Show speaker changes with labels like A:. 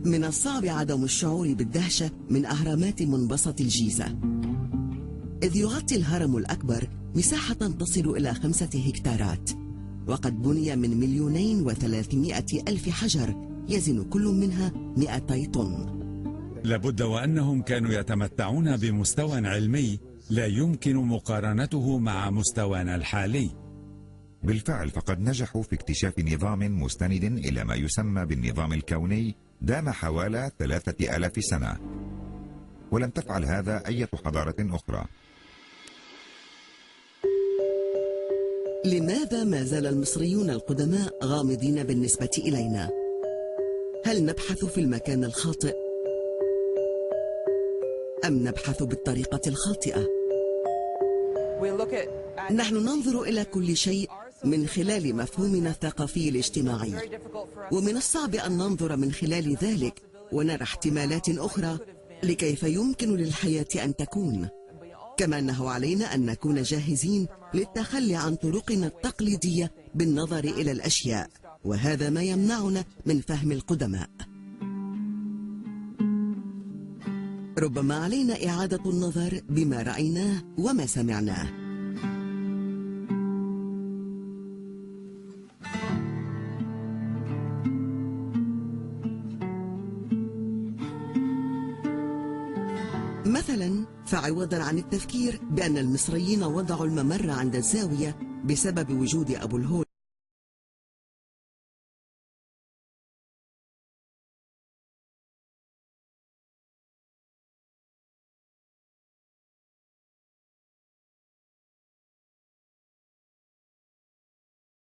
A: من الصعب عدم الشعور بالدهشة من أهرامات منبسط الجيزة، إذ يغطي الهرم الأكبر مساحة تصل إلى 5 هكتارات، وقد بني من 2,300,000 حجر يزن كل منها 200 طن.
B: لابد وأنهم كانوا يتمتعون بمستوى علمي لا يمكن مقارنته مع مستوانا الحالي.
C: بالفعل فقد نجحوا في اكتشاف نظام مستند إلى ما يسمى بالنظام الكوني دام حوالي 3000 سنة، ولم تفعل هذا أي حضارة أخرى.
A: لماذا ما زال المصريون القدماء غامضين بالنسبة إلينا؟ هل نبحث في المكان الخاطئ؟ أم نبحث بالطريقة الخاطئة؟ نحن ننظر إلى كل شيء من خلال مفهومنا الثقافي الاجتماعي، ومن الصعب أن ننظر من خلال ذلك ونرى احتمالات أخرى لكيف يمكن للحياة أن تكون، كما أنه علينا أن نكون جاهزين للتخلي عن طرقنا التقليدية بالنظر إلى الأشياء، وهذا ما يمنعنا من فهم القدماء. ربما علينا إعادة النظر بما رأيناه وما سمعناه. مثلا فعوضا عن التفكير بأن المصريين وضعوا الممر عند الزاوية بسبب وجود أبو الهول